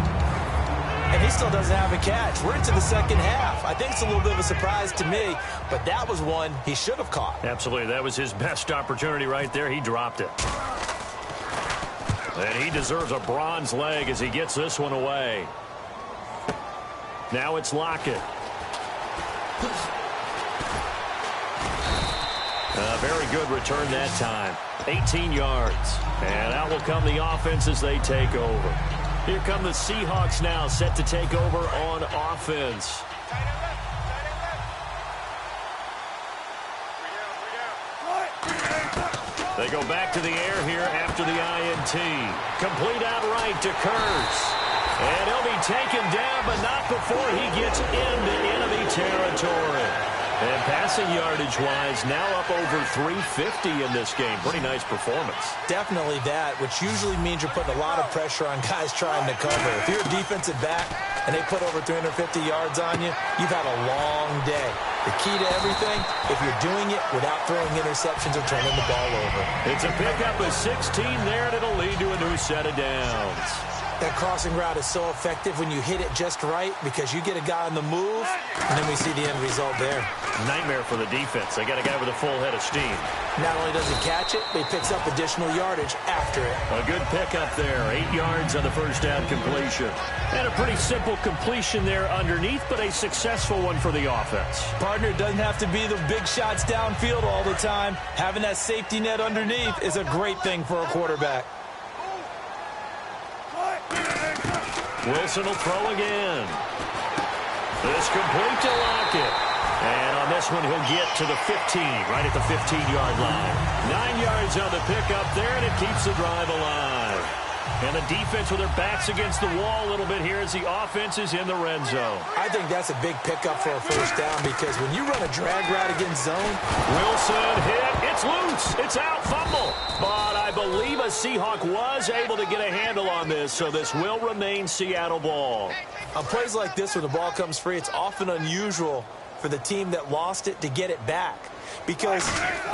And he still doesn't have a catch. We're into the second half. I think it's a little bit of a surprise to me, but that was one he should have caught. Absolutely. That was his best opportunity right there. He dropped it. And he deserves a bronze leg as he gets this one away. Now it's Lockett. A very good return that time. 18 yards. And out will come the offense as they take over. Here come the Seahawks now, set to take over on offense. They go back to the air here after the INT. Complete outright to Kurtz. And he'll be taken down, but not before he gets into enemy territory. And passing yardage-wise, now up over 350 in this game. Pretty nice performance. Definitely that, which usually means you're putting a lot of pressure on guys trying to cover. If you're a defensive back and they put over 350 yards on you, you've had a long day. The key to everything, if you're doing it without throwing interceptions or turning the ball over. It's a pickup of 16 there, and it'll lead to a new set of downs. That crossing route is so effective when you hit it just right because you get a guy on the move, and then we see the end result there. Nightmare for the defense. They got a guy with a full head of steam. Not only does he catch it, but he picks up additional yardage after it. A good pickup there. 8 yards on the first down completion. And a pretty simple completion there underneath, but a successful one for the offense. Partner, doesn't have to be the big shots downfield all the time. Having that safety net underneath is a great thing for a quarterback. Wilson will throw again. This complete to Lockett. And on this one, he'll get to the 15, right at the 15-yard line. 9 yards on the pickup there, and it keeps the drive alive. And the defense with their backs against the wall a little bit here as the offense is in the red zone. I think that's a big pickup for a first down because when you run a drag route against zone. Wilson hit. It's loose. It's out. Fumble. But I believe a Seahawk was able to get a handle on this, so this will remain Seattle ball. On plays like this where the ball comes free, it's often unusual for the team that lost it to get it back. Because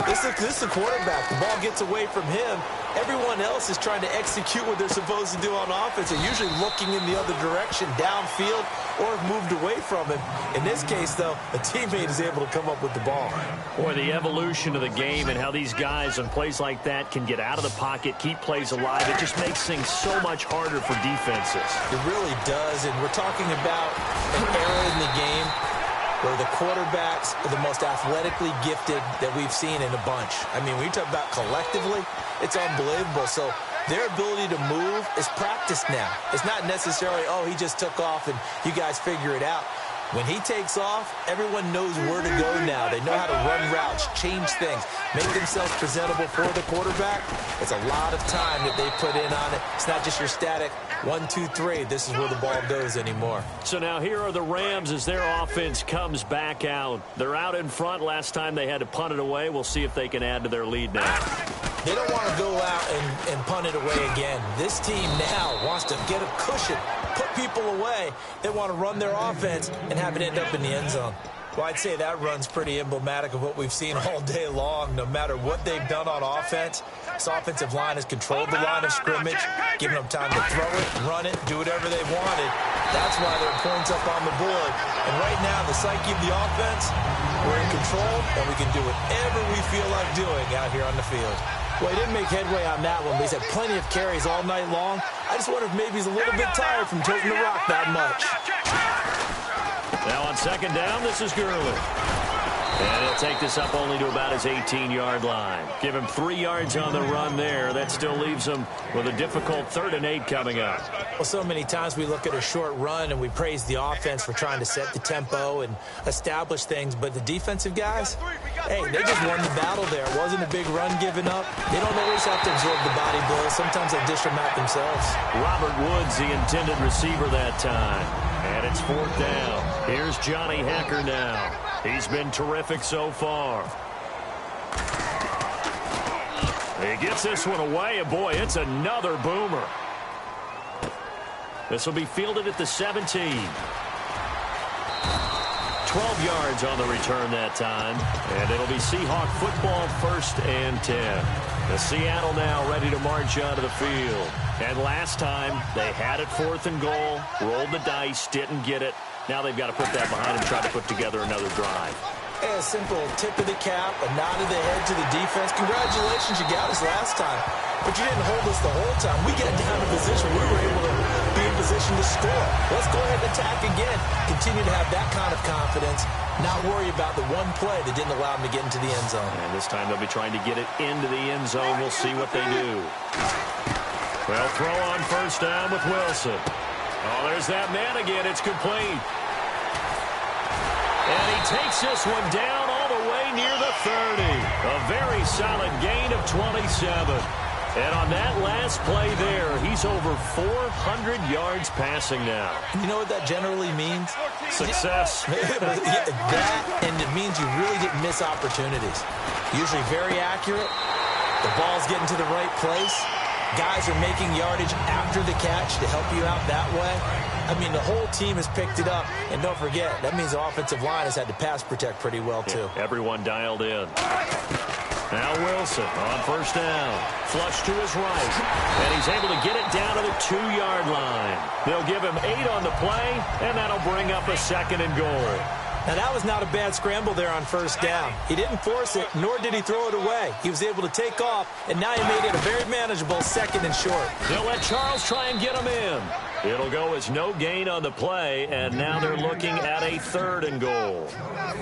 this is the quarterback. The ball gets away from him. Everyone else is trying to execute what they're supposed to do on offense. They're usually looking in the other direction, downfield, or have moved away from him. In this case, though, a teammate is able to come up with the ball. Boy, the evolution of the game and how these guys on plays like that can get out of the pocket, keep plays alive, it just makes things so much harder for defenses. It really does, and we're talking about an era in the game where the quarterbacks are the most athletically gifted that we've seen in a bunch. I mean, when you talk about collectively, it's unbelievable. So their ability to move is practiced now. It's not necessarily, oh, he just took off and you guys figure it out. When he takes off, everyone knows where to go now. They know how to run routes, change things, make themselves presentable for the quarterback. It's a lot of time that they put in on it. It's not just your static 1, 2, 3. This is where the ball goes anymore. So now here are the Rams as their offense comes back out. They're out in front. Last time they had to punt it away. We'll see if they can add to their lead now. They don't want to go out and punt it away again. This team now wants to get a cushion, put people away. They want to run their offense and have it end up in the end zone. Well, I'd say that run's pretty emblematic of what we've seen all day long. No matter what they've done on offense, this offensive line has controlled the line of scrimmage, giving them time to throw it, run it, do whatever they wanted. That's why there are points up on the board. And right now, the psyche of the offense, we're in control, and we can do whatever we feel like doing out here on the field. Well, he didn't make headway on that one, but he's had plenty of carries all night long. I just wonder if maybe he's a little bit tired from toting the rock that much. Now on second down, this is Gurley. And he'll take this up only to about his 18-yard line. Give him 3 yards on the run there. That still leaves him with a difficult 3rd and 8 coming up. Well, so many times we look at a short run and we praise the offense for trying to set the tempo and establish things, but the defensive guys, hey, they just won the battle there. It wasn't a big run given up. They don't always have to absorb the body blows. Sometimes they dish them out themselves. Robert Woods, the intended receiver that time. And it's 4th down. Here's Johnny Hacker now. He's been terrific so far. He gets this one away, and boy, it's another boomer. This will be fielded at the 17. 12 yards on the return that time, and it'll be Seahawk football 1st and 10. The Seattle now ready to march onto the field. And last time, they had it 4th and goal, rolled the dice, didn't get it. Now they've got to put that behind and try to put together another drive. A simple tip of the cap, a nod of the head to the defense. Congratulations, you got us last time. But you didn't hold us the whole time. We got down to position. We were able to be in position to score. Let's go ahead and attack again. Continue to have that kind of confidence. Not worry about the one play that didn't allow them to get into the end zone. And this time they'll be trying to get it into the end zone. We'll see what they do. Well, throw on 1st down with Wilson. Oh, there's that man again. It's complete. And he takes this one down all the way near the 30. A very solid gain of 27. And on that last play there, he's over 400 yards passing now. You know what that generally means? Success. That, and it means you really didn't miss opportunities. Usually very accurate. The ball's getting to the right place. Guys are making yardage after the catch to help you out that way. I mean, the whole team has picked it up. And don't forget, that means the offensive line has had to pass protect pretty well, too. Yeah, everyone dialed in. Now Wilson on 1st down. Flush to his right. And he's able to get it down to the 2-yard line. They'll give him 8 on the play, and that'll bring up a 2nd and goal. Now, that was not a bad scramble there on 1st down. He didn't force it, nor did he throw it away. He was able to take off, and now he made it a very manageable 2nd and short. They'll let Charles try and get him in. It'll go as no gain on the play, and now they're looking at a 3rd and goal.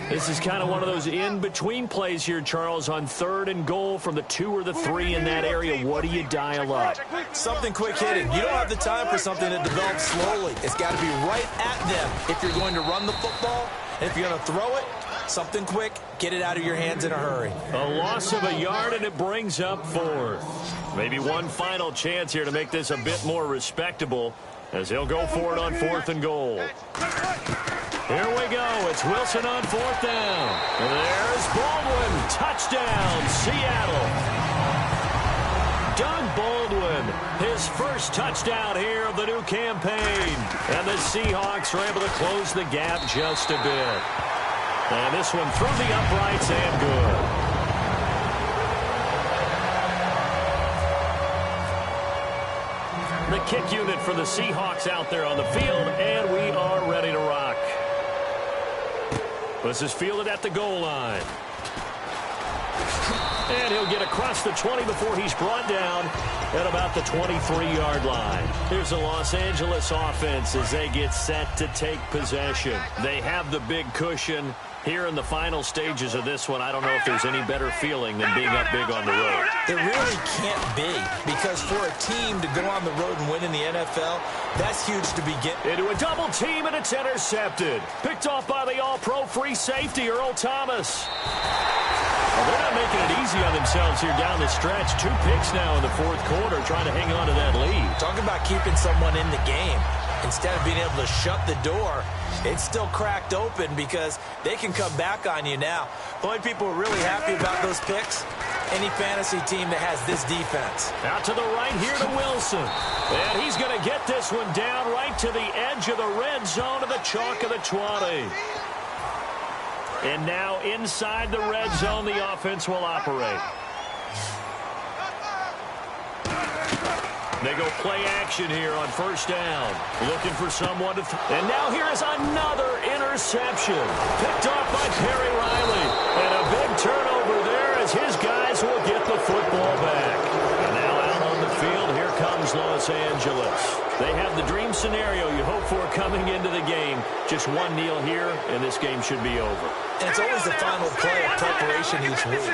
This is kind of one of those in-between plays here, Charles, on 3rd and goal from the 2 or the 3 in that area. What do you dial up? Something quick hitting. You don't have the time for something that develops slowly. It's got to be right at them if you're going to run the football. And if you're going to throw it, something quick, get it out of your hands in a hurry. A loss of a yard, and it brings up 4th. Maybe one final chance here to make this a bit more respectable as he'll go for it on 4th and goal. Here we go. It's Wilson on 4th down. There's Baldwin. Touchdown, Seattle. Doug Baldwin, his first touchdown here of the new campaign. And the Seahawks are able to close the gap just a bit. And this one through the uprights and good. The kick unit for the Seahawks out there on the field, and we are ready to rock. This is fielded at the goal line. And he'll get across the 20 before he's brought down at about the 23-yard line. Here's the Los Angeles offense as they get set to take possession. They have the big cushion. Here in the final stages of this one, I don't know if there's any better feeling than being up big on the road. There really can't be, because for a team to go on the road and win in the NFL, that's huge to begin. Into a double team, and it's intercepted. Picked off by the all-pro free safety, Earl Thomas. Well, they're not making it easy on themselves here down the stretch. 2 picks now in the 4th quarter, trying to hang on to that lead. Talk about keeping someone in the game. Instead of being able to shut the door, it's still cracked open because they can come back on you now. The only people who are really happy about those picks, any fantasy team that has this defense. Out to the right here to Wilson. And he's going to get this one down right to the edge of the red zone of the chalk of the 20. And now inside the red zone, the offense will operate. They go play action here on 1st down. Looking for someone to... And now here is another interception. Picked off by Perry Riley. And a big turnover there as his guys will get the football back. Just one kneel here, and this game should be over. And it's always the final play of preparation each week.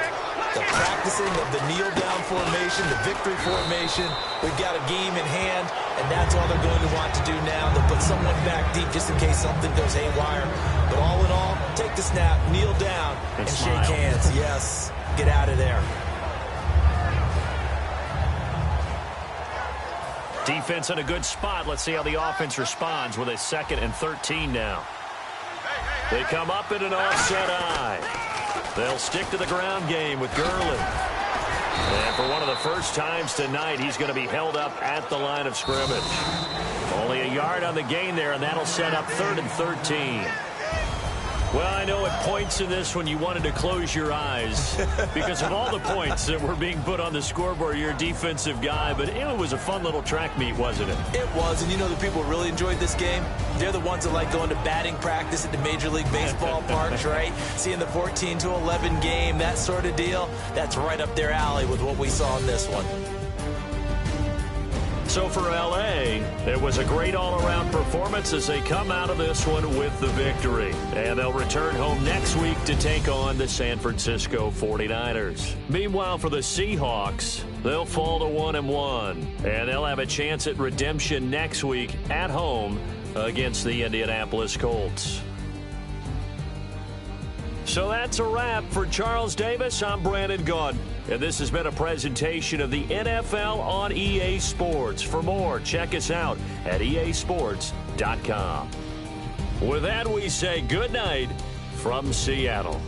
The practicing of the kneel-down formation, the victory formation. We've got a game in hand, and that's all they're going to want to do now. They'll put someone back deep just in case something goes haywire. But all in all, take the snap, kneel down, and shake hands. Yes, get out of there. Defense in a good spot. Let's see how the offense responds with a 2nd and 13 now. They come up in an offset eye. They'll stick to the ground game with Gurley. And for one of the first times tonight, he's going to be held up at the line of scrimmage. Only a yard on the gain there, and that'll set up 3rd and 13. Well, I know at points in this when you wanted to close your eyes because of all the points that were being put on the scoreboard. You're a defensive guy, but it was a fun little track meet, wasn't it? It was, and you know the people who really enjoyed this game? They're the ones that like going to batting practice at the Major League Baseball parks, right? Seeing the 14-11 game, that sort of deal. That's right up their alley with what we saw in this one. So for L.A., it was a great all-around performance as they come out of this one with the victory. And they'll return home next week to take on the San Francisco 49ers. Meanwhile, for the Seahawks, they'll fall to 1-1. And they'll have a chance at redemption next week at home against the Indianapolis Colts. So that's a wrap. For Charles Davis, I'm Brandon Gaudin. And this has been a presentation of the NFL on EA Sports. For more, check us out at easports.com. With that, we say good night from Seattle.